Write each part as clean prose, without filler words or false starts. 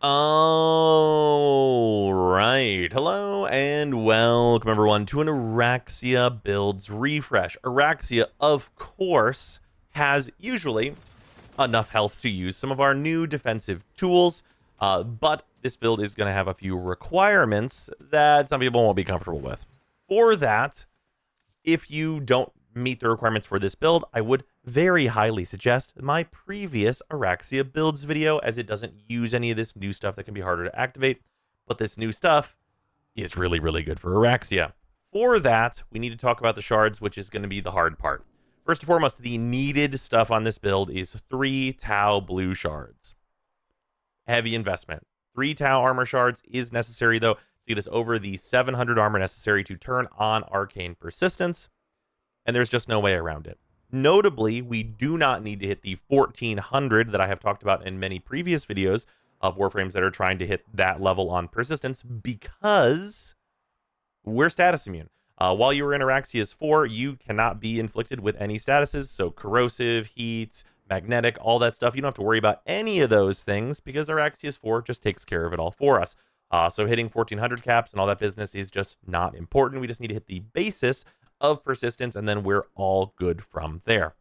All right. Hello and welcome everyone to an Araxia builds refresh. Araxia, of course, has usually enough health to use some of our new defensive tools, but this build is going to have a few requirements that some people won't be comfortable with. For that, if you don't meet the requirements for this build, I would very highly suggest my previous Araxia builds video, as it doesn't use any of this new stuff that can be harder to activate, but this new stuff is really, really good for Araxia. For that, we need to talk about the shards, which is going to be the hard part. First and foremost, the needed stuff on this build is 3 Tau blue shards. Heavy investment. 3 Tau armor shards is necessary, though, to get us over the 700 armor necessary to turn on Arcane Persistence, and there's just no way around it. Notably, we do not need to hit the 1400 that I have talked about in many previous videos of Warframes that are trying to hit that level on Persistence, because we're status immune. While you were in Araxia's 4, you cannot be inflicted with any statuses, so corrosive, heat, magnetic, all that stuff. You don't have to worry about any of those things because Araxia's 4 just takes care of it all for us. So hitting 1400 caps and all that business is just not important. We just need to hit the basis of Persistence, and then we're all good from there.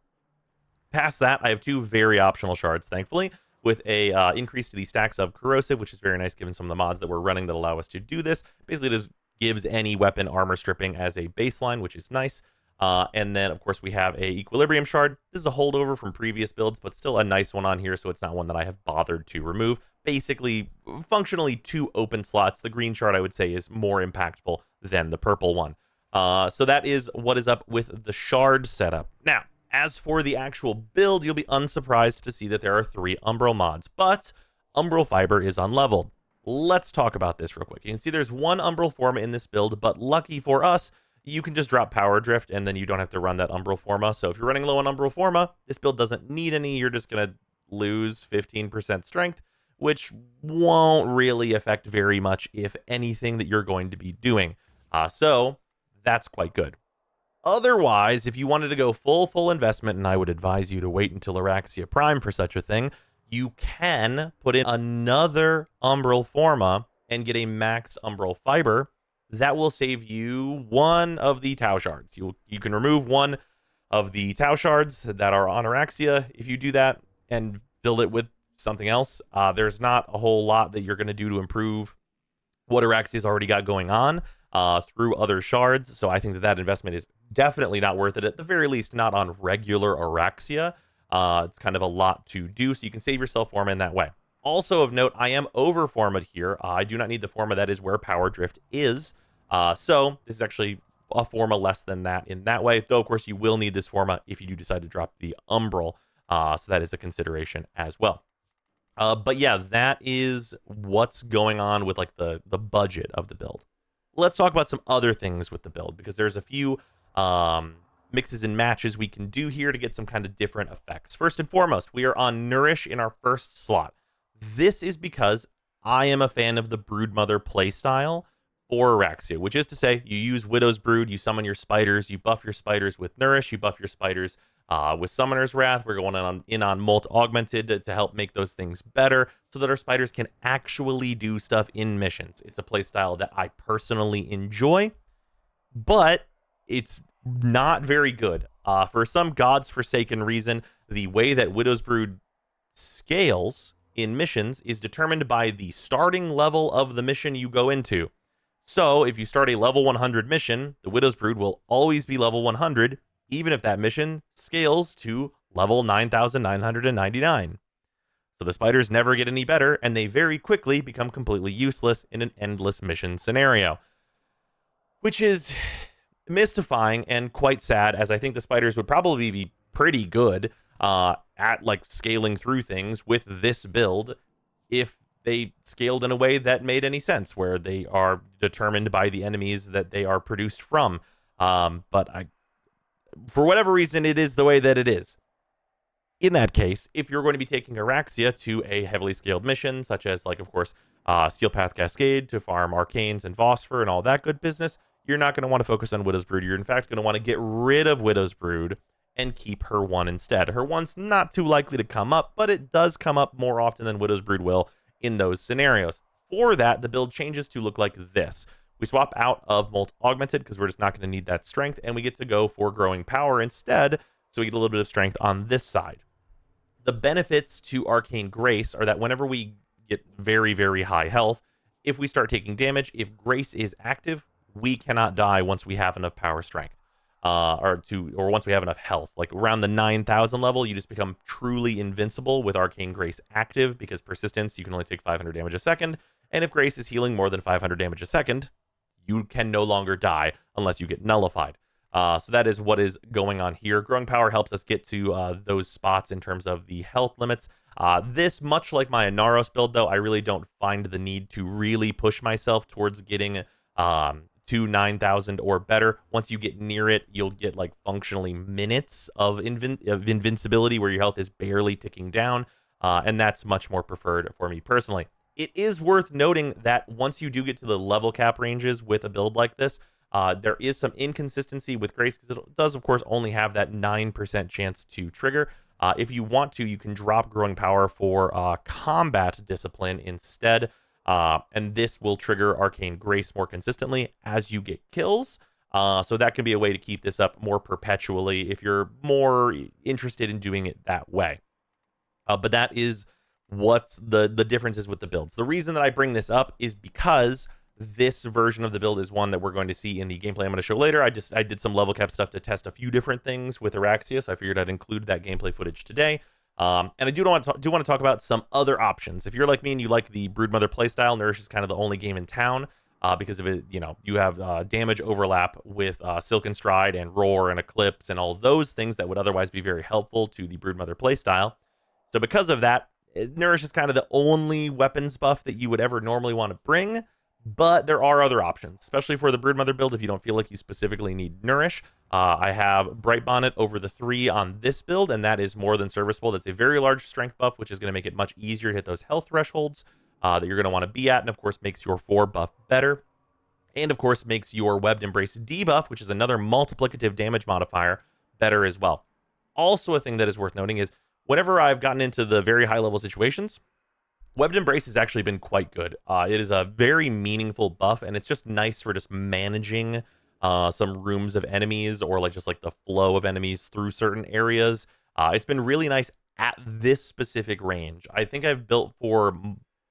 Past that, I have 2 very optional shards, thankfully, with a increase to the stacks of corrosive, which is very nice given some of the mods that we're running that allow us to do this. Basically, it just gives any weapon armor stripping as a baseline, which is nice. And then, of course, we have a equilibrium shard. This is a holdover from previous builds, but still a nice one on here, so it's not one that I have bothered to remove. Basically, functionally 2 open slots. The green shard, I would say, is more impactful than the purple one. So that is what is up with the shard setup. Now, as for the actual build, you'll be unsurprised to see that there are 3 umbral mods, but umbral fiber is unleveled. Let's talk about this real quick. You can see there's 1 umbral forma in this build, but lucky for us, you can just drop power drift and then you don't have to run that umbral forma. So if you're running low on umbral forma, this build doesn't need any. You're just going to lose 15% strength, which won't really affect very much, if anything, that you're going to be doing. So that's quite good. Otherwise, if you wanted to go full investment, and I would advise you to wait until Araxia Prime for such a thing, you can put in another umbral forma and get a max umbral fiber. That will save you 1 of the Tau shards. You can remove 1 of the Tau shards that are on Araxia if you do that and fill it with something else. There's not a whole lot that you're going to do to improve what Araxia's already got going on through other shards. So I think that investment is definitely not worth it, at the very least, not on regular Araxia. It's kind of a lot to do, so you can save yourself forma in that way. Also of note, I am over forma'd here. I do not need the forma that is where power drift is. So this is actually a forma less than that in that way, though of course you will need this forma if you do decide to drop the umbral. So that is a consideration as well. But yeah, that is what's going on with like the budget of the build. Let's talk about some other things with the build, because there's a few mixes and matches we can do here to get some kind of different effects. First and foremost, we are on Nourish in our first slot. This is because I am a fan of the Broodmother playstyle for Araxia, which is to say, you use Widow's Brood, you summon your spiders, you buff your spiders with Nourish, you buff your spiders with Summoner's Wrath. We're going in on Molt Augmented to help make those things better so that our spiders can actually do stuff in missions. It's a playstyle that I personally enjoy, but it's not very good. For some God's forsaken reason, the way that Widow's Brood scales in missions is determined by the starting level of the mission you go into. So if you start a level 100 mission, the Widow's Brood will always be level 100, even if that mission scales to level 9,999. So the spiders never get any better, and they very quickly become completely useless in an endless mission scenario, which is mystifying and quite sad, as I think the spiders would probably be pretty good at like scaling through things with this build if they scaled in a way that made any sense, where they are determined by the enemies that they are produced from. But for whatever reason, it is the way that it is. In that case, if you're going to be taking Araxia to a heavily scaled mission, such as, like, of course, Steel Path Cascade to farm Arcanes and Phosphor and all that good business, you're not going to want to focus on Widow's Brood. You're, in fact, going to want to get rid of Widow's Brood and keep her 1 instead. Her 1's not too likely to come up, but it does come up more often than Widow's Brood will, in those scenarios. For that, the build changes to look like this. We swap out of Molt Augmented because we're just not going to need that strength, and we get to go for Growing Power instead, so we get a little bit of strength on this side. The benefits to Arcane Grace are that whenever we get very, very high health, if we start taking damage, if Grace is active, we cannot die once we have enough power strength. Or once we have enough health. Like around the 9,000 level, you just become truly invincible with Arcane Grace active, because Persistence, you can only take 500 damage a second, and if Grace is healing more than 500 damage a second, you can no longer die unless you get nullified. So that is what is going on here. Growing Power helps us get to those spots in terms of the health limits. This, much like my Inaros build, though, I really don't find the need to really push myself towards getting to 9,000 or better. Once you get near it, you'll get like functionally minutes of invincibility where your health is barely ticking down, and that's much more preferred for me personally. It is worth noting that once you do get to the level cap ranges with a build like this, there is some inconsistency with Grace, because it does, of course, only have that 9% chance to trigger. If you want to, you can drop Growing Power for Combat Discipline instead, and this will trigger Arcane Grace more consistently as you get kills. So that can be a way to keep this up more perpetually if you're more interested in doing it that way. But that is what the difference is with the builds. The reason that I bring this up is because this version of the build is one that we're going to see in the gameplay I'm going to show later. I did some level cap stuff to test a few different things with Araxia, so I figured I'd include that gameplay footage today. And I do want to talk about some other options. If you're like me and you like the Broodmother playstyle, Nourish is kind of the only game in town because of it. You have damage overlap with Silken Stride and Roar and Eclipse and all those things that would otherwise be very helpful to the Broodmother playstyle. So because of that, Nourish is kind of the only weapons buff that you would ever normally want to bring. But there are other options, especially for the Broodmother build if you don't feel like you specifically need Nourish. I have Bright Bonnet over the 3 on this build, and that is more than serviceable. That's a very large strength buff, which is going to make it much easier to hit those health thresholds that you're going to want to be at, and of course makes your 4 buff better. And of course makes your Webbed Embrace debuff, which is another multiplicative damage modifier, better as well. Also, a thing that is worth noting is whenever I've gotten into the very high level situations, Webbed Embrace has actually been quite good. It is a very meaningful buff, and it's just nice for just managing some rooms of enemies, or like just like the flow of enemies through certain areas. It's been really nice at this specific range. I think I've built for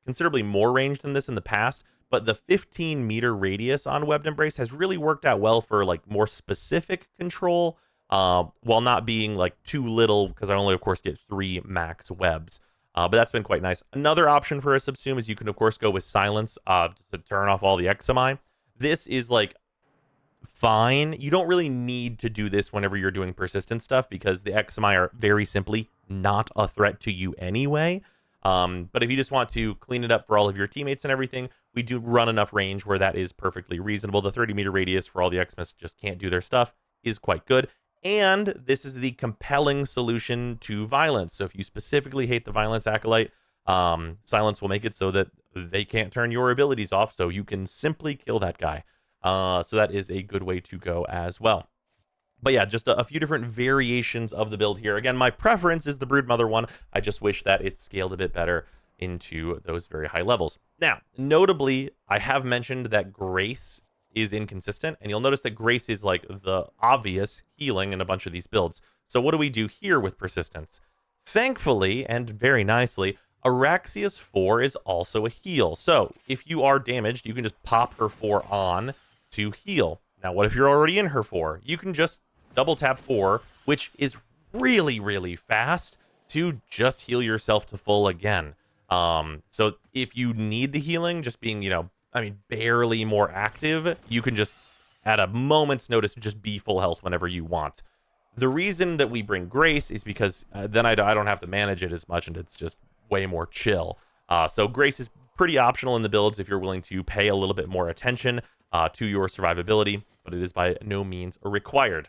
considerably more range than this in the past, but the 15-meter radius on Webbed Embrace has really worked out well for like more specific control, while not being like too little, because I only, of course, get 3 max webs. But that's been quite nice. Another option for a Subsume is you can, of course, go with Silence to turn off all the XMI. This is, like, fine. You don't really need to do this whenever you're doing persistent stuff, because the XMI are very simply not a threat to you anyway. But if you just want to clean it up for all of your teammates and everything, we do run enough range where that is perfectly reasonable. The 30-meter radius for all the Xmas just can't do their stuff is quite good. And this is the compelling solution to violence. So if you specifically hate the Violence Acolyte, Silence will make it so that they can't turn your abilities off, so you can simply kill that guy. So that is a good way to go as well. But yeah, just a few different variations of the build here. Again, my preference is the Broodmother one. I just wish that it scaled a bit better into those very high levels. Now, notably, I have mentioned that Grace is inconsistent, and you'll notice that Grace is like the obvious healing in a bunch of these builds. So what do we do here with Persistence? Thankfully, and very nicely, Araxia's 4 is also a heal. So if you are damaged, you can just pop her 4 on to heal. Now, what if you're already in her 4? You can just double tap 4, which is really, really fast, to just heal yourself to full again. So if you need the healing, just being, barely more active, you can just, at a moment's notice, just be full health whenever you want. The reason that we bring Grace is because then I don't have to manage it as much, and it's just way more chill. So Grace is pretty optional in the builds if you're willing to pay a little bit more attention to your survivability, but it is by no means required.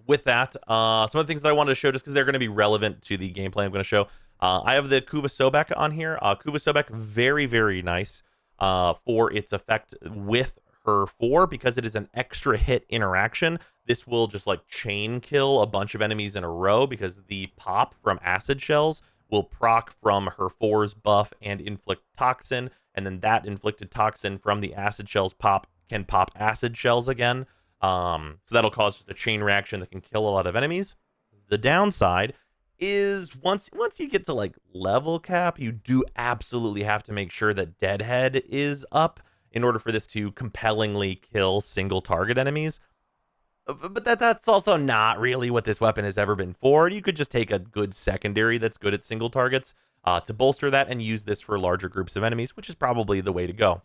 With that, some of the things that I wanted to show, just because they're going to be relevant to the gameplay I'm going to show. I have the Kuva Sobek on here. Kuva Sobek, very, very nice for its effect with her 4, because it is an extra hit interaction. This will just like chain kill a bunch of enemies in a row, because the pop from acid shells will proc from her 4's buff and inflict toxin, and then that inflicted toxin from the acid shells can pop acid shells again. So that'll cause just a chain reaction that can kill a lot of enemies. The downside is once you get to like level cap, you do absolutely have to make sure that Deadhead is up in order for this to compellingly kill single target enemies. But that's also not really what this weapon has ever been for. You could just take a good secondary that's good at single targets to bolster that and use this for larger groups of enemies, which is probably the way to go.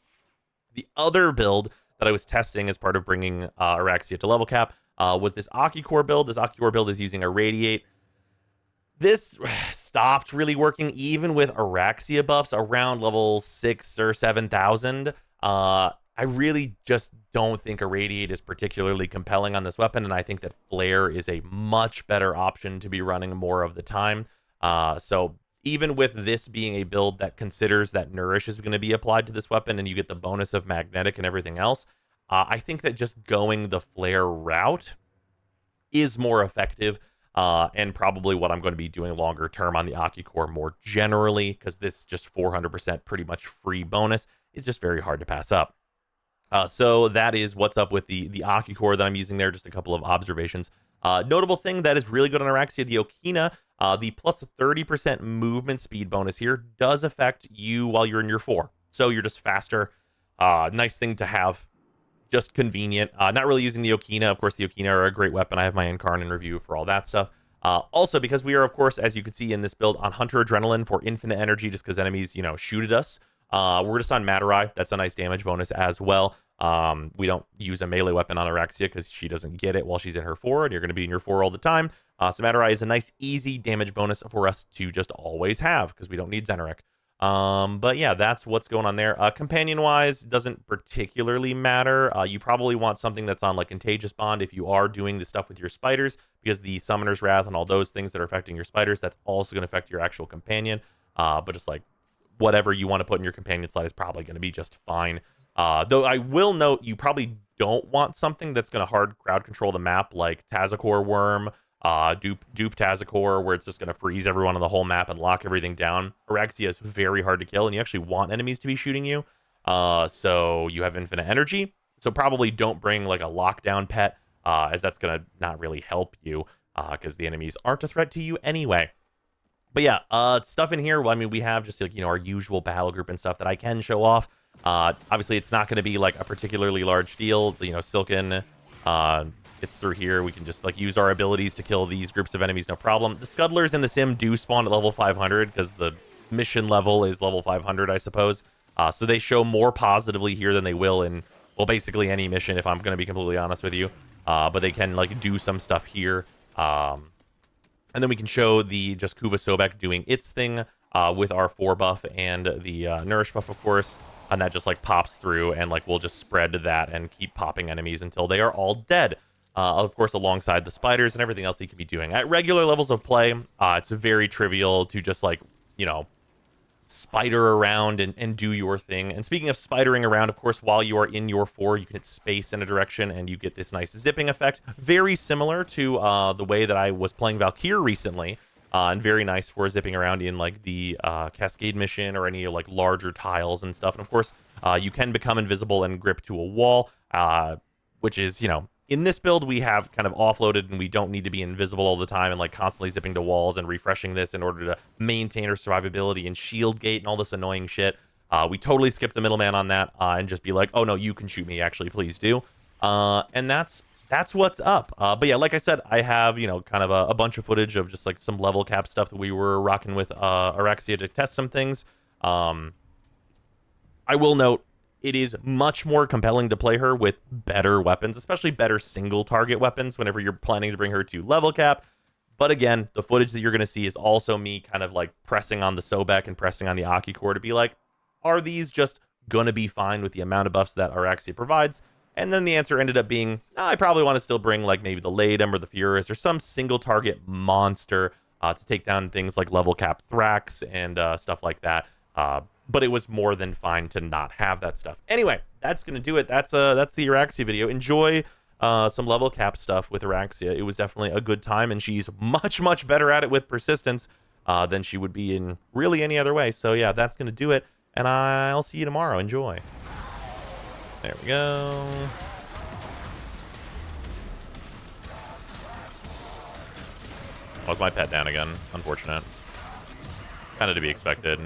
The other build that I was testing as part of bringing Araxia to level cap was this Akicore build. This Akicore build is using Irradiate. This stopped really working even with Araxia buffs around level 6 or 7,000. I really just don't think Irradiate is particularly compelling on this weapon, and I think that Flare is a much better option to be running more of the time. So even with this being a build that considers that Nourish is going to be applied to this weapon and you get the bonus of Magnetic and everything else, I think that just going the Flare route is more effective and probably what I'm going to be doing longer term on the Akicore more generally, because this just 400% pretty much free bonus is just very hard to pass up. So that is what's up with the Akicore that I'm using there. Just a couple of observations. Notable thing that is really good on Araxia, the Okina, the plus 30% movement speed bonus here does affect you while you're in your 4. So you're just faster. Nice thing to have. Just convenient. Not really using the Okina. Of course, the Okina are a great weapon. I have my Incarn in review for all that stuff. Also, because we are, of course, as you can see in this build, on Hunter Adrenaline for infinite energy, just because enemies, shoot at us. We're just on Matarai. That's a nice damage bonus as well. We don't use a melee weapon on Araxia because she doesn't get it while she's in her 4, and you're going to be in your 4 all the time. So Matarai is a nice, easy damage bonus for us to just always have because we don't need Zenarek. But yeah, that's what's going on there. Companion-wise, doesn't particularly matter. You probably want something that's on like Contagious Bond if you are doing the stuff with your spiders, because the Summoner's Wrath and all those things that are affecting your spiders, that's also going to affect your actual companion. But just like whatever you want to put in your companion slot is probably going to be just fine. Though I will note, you probably don't want something that's going to hard crowd control the map, like Tazakor Worm, dupe Tazakor, where it's just going to freeze everyone on the whole map and lock everything down. Araxia is very hard to kill, and you actually want enemies to be shooting you. So you have infinite energy. So probably don't bring like a lockdown pet, as that's going to not really help you, because the enemies aren't a threat to you anyway. But yeah, stuff in here, well, I mean, we have just like, our usual battle group and stuff that I can show off. Obviously, it's not going to be like a particularly large deal. Silken gets through here. We can just like use our abilities to kill these groups of enemies, no problem. The Scudlers in the sim do spawn at level 500 because the mission level is level 500, I suppose. So they show more positively here than they will in, well, basically any mission, if I'm going to be completely honest with you. But they can like do some stuff here. And then we can show the just Kuva Sobek doing its thing with our 4 buff and the Nourish buff, of course. And that just like pops through, and like we'll just spread that and keep popping enemies until they are all dead. Of course, alongside the spiders and everything else you can be doing. At regular levels of play, it's very trivial to just like, spider around and do your thing. And speaking of spidering around, of course, while you are in your 4, you can hit space in a direction and you get this nice zipping effect. Very similar to the way that I was playing Valkyr recently. And very nice for zipping around in like the Cascade mission or any like larger tiles and stuff. And of course, you can become invisible and grip to a wall, which is, in this build, we have kind of offloaded and we don't need to be invisible all the time and like constantly zipping to walls and refreshing this in order to maintain our survivability and shield gate and all this annoying shit. We totally skip the middleman on that and just be like, oh no, you can shoot me, actually, please do. And that's what's up. But yeah, like I said, I have, kind of a bunch of footage of just like some level cap stuff that we were rocking with Araxia to test some things. I will note, it is much more compelling to play her with better weapons, especially better single target weapons whenever you're planning to bring her to level cap. But again, the footage that you're going to see is also me kind of like pressing on the Sobek and pressing on the Akicore to be like, are these just going to be fine with the amount of buffs that Araxia provides? And then the answer ended up being, I probably want to still bring like maybe the Ladum or the Furus or some single target monster to take down things like level cap Thrax and stuff like that. But it was more than fine to not have that stuff. Anyway, that's going to do it. That's the Araxia video. Enjoy some level cap stuff with Araxia. It was definitely a good time, and she's much, much better at it with persistence. than she would be in really any other way. So yeah, that's going to do it. And I'll see you tomorrow. Enjoy. There we go. Was my pet down again? Unfortunate. Kind of to be expected.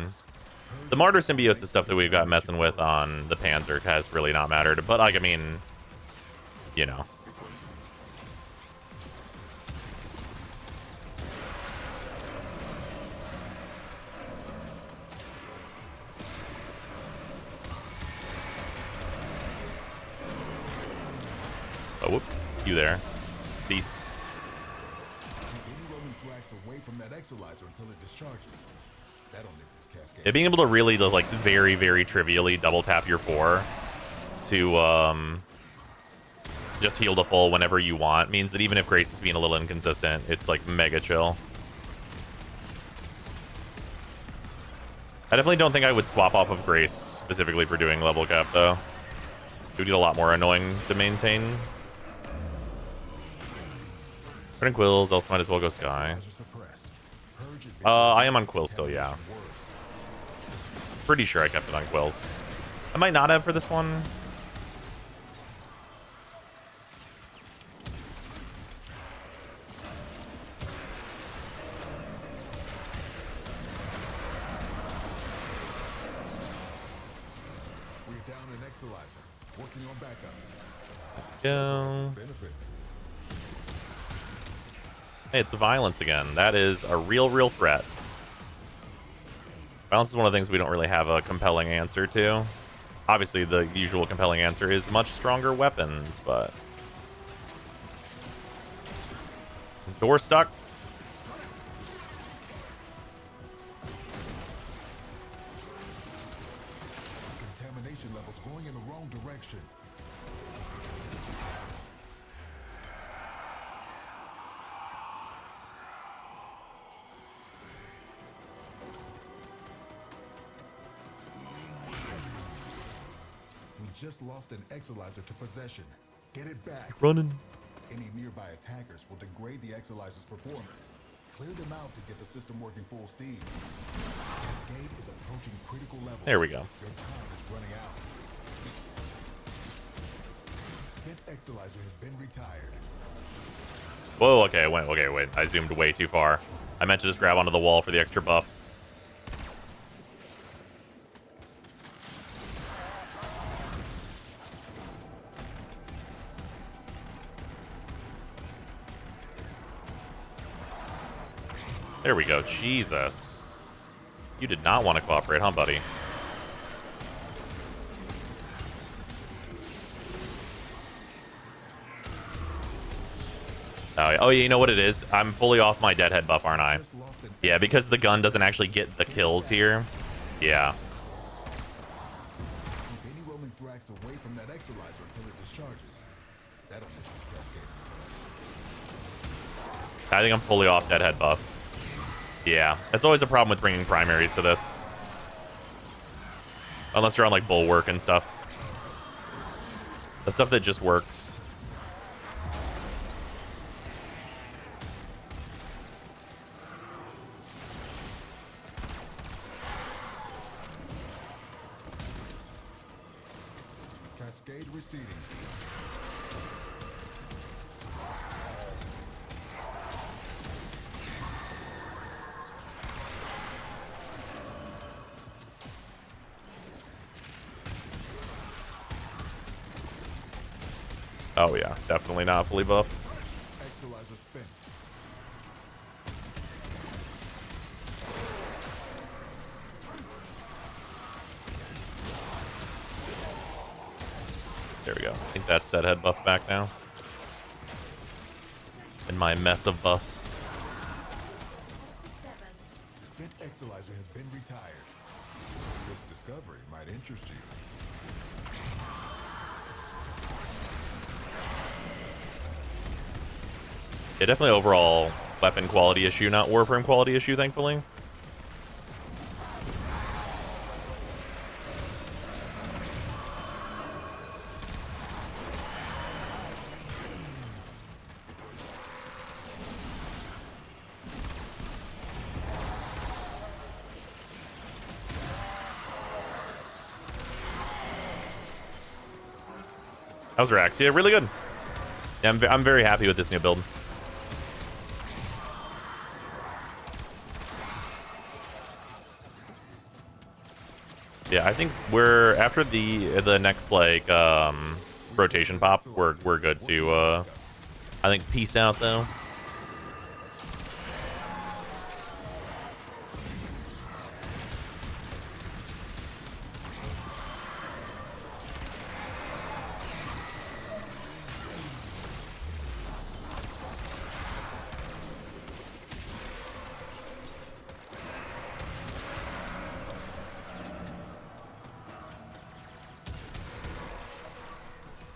The Martyr Symbiosis stuff that we've got messing with on the Panzer has really not mattered. But, like, I mean, you know. Oh, whoop. You there. Cease. Yeah, being able to really just, like, very, very trivially double tap your 4 to just heal to full whenever you want means that even if Grace is being a little inconsistent, it's like mega chill. I definitely don't think I would swap off of Grace specifically for doing level cap, though. It would get a lot more annoying to maintain. Putting Quills, else might as well go Sky. I am on Quill still, yeah. Pretty sure I kept it on Quills. I might not have for this one. We're down an Exalizer, working on backups. Go. Hey, it's violence again. That is a real threat. Violence is one of the things we don't really have a compelling answer to. Obviously, the usual compelling answer is much stronger weapons, but... Door stuck. Contamination levels going in the wrong direction. We just lost an Exalizer to possession. Get it back. Running. Any nearby attackers will degrade the Exalizer's performance. Clear them out to get the system working full steam. Cascade is approaching critical levels. There we go. Your time is running out. Spent Exalizer has been retired. Whoa, okay, wait. I zoomed way too far. I meant to just grab onto the wall for the extra buff. There we go. Jesus. You did not want to cooperate, huh, buddy? Oh, you know what it is? I'm fully off my deadhead buff, aren't I? Yeah, because the gun doesn't actually get the kills here. Yeah. Keep any roaming Thrax away from that Exalizer until it discharges. That'll make this Cascade. I think I'm fully off deadhead buff. Yeah, that's always a problem with bringing primaries to this. Unless you're on, like, Bulwark and stuff. The stuff that just works. Cascade receding. Oh yeah, definitely not fully buffed. Exalizer spent. There we go. I think that's deadhead buff back now. In my mess of buffs. Spent Exalizer has been retired. This discovery might interest you. Yeah, definitely overall weapon quality issue, not Warframe quality issue, thankfully. How's Araxia? Really good. Yeah, I'm very happy with this new build. Yeah, I think we're after the next like rotation pop, we're good to I think peace out though.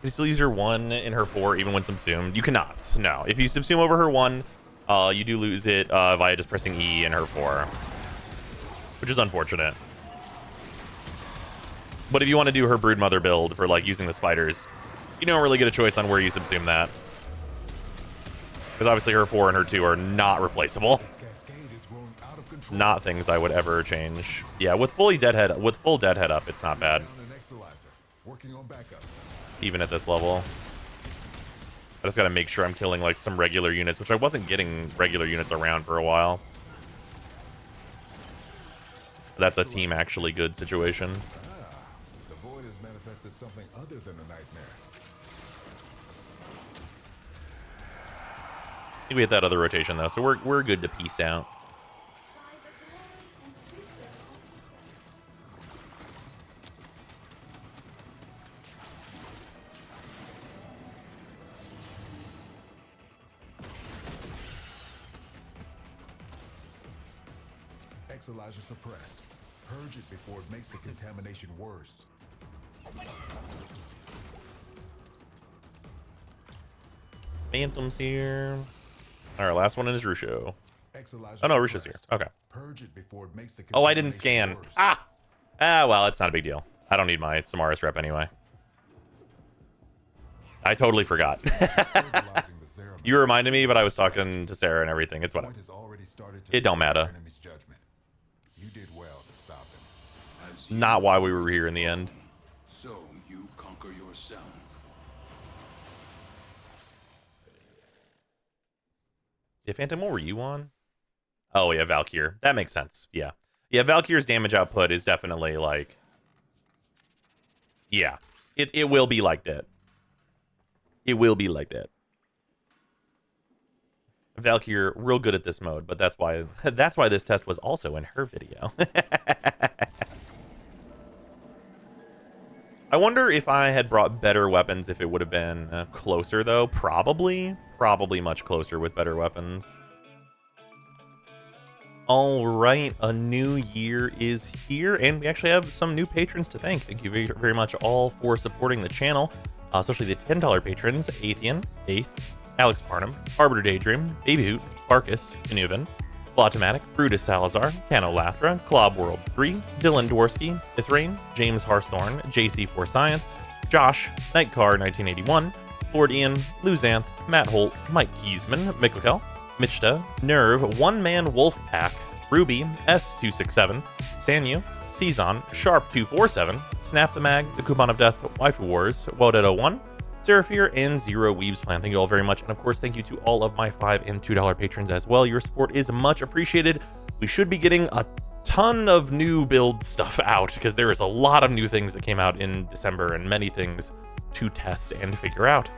Can you still use her 1 in her 4 even when subsumed? You cannot. No. If you subsume over her 1, you do lose it via just pressing E in her 4. Which is unfortunate. But if you want to do her Broodmother build for like using the spiders, you don't really get a choice on where you subsume that. Because obviously her 4 and her 2 are not replaceable. Not things I would ever change. Yeah, with full deadhead up, it's not bad. Even at this level. I just gotta make sure I'm killing like some regular units, which I wasn't getting regular units around for a while. That's a team actually good situation. The void has manifested something other than a nightmare. I think we hit that other rotation though, so we're good to peace out. Exolizer suppressed. Purge it before it makes the contamination worse. Phantom's here. Alright, last one is Rusho. Exolizer Oh no, Rusho's here. suppressed. Okay. Purge it before it makes the Oh, I didn't scan. worse. Ah, well, it's not a big deal. I don't need my Samaris rep anyway. I totally forgot. Stabilizing the serum. You reminded me, but I was talking to Sarah and everything. It's whatever. Void has already started to It don't defy the matter. enemy's judgment. You did well to stop them. Not why we were here in the end. So you conquer yourself. Yeah, Phantom, what were you on? Oh, yeah, Valkyr. That makes sense. Yeah. Yeah, Valkyr's damage output is definitely like... Yeah. It will be like that. It will be like that. Valkyr, real good at this mode, but that's why this test was also in her video. I wonder if I had brought better weapons, if it would have been closer, though. Probably much closer with better weapons. All right, a new year is here, and we actually have some new patrons to thank. Thank you very, very much all for supporting the channel, especially the $10 patrons: Athean, Eighth, Alex Parnham, Arbiter Daydream, Babyhoot, Barkus, Canuvan, Blotomatic, Brutus Salazar, Cano Lathra, Clob World 3, Dylan Dworsky, Ithrain, James Hearththorne, JC4 Science, Josh, Nightcar 1981, Lord Ian, Luzanth, Matt Holt, Mike Kiesman, Mikotel, Michta, Nerve, One Man Wolfpack, Ruby, S267, Sanyu, Season, Sharp247, Snap the Mag, The Coupon of Death, Waifu Wars, Wodet01, Seraphir, and Zero Weaves Plan. Thank you all very much. And of course, thank you to all of my $5 and $2 patrons as well. Your support is much appreciated. We should be getting a ton of new build stuff out because there is a lot of new things that came out in December and many things to test and figure out.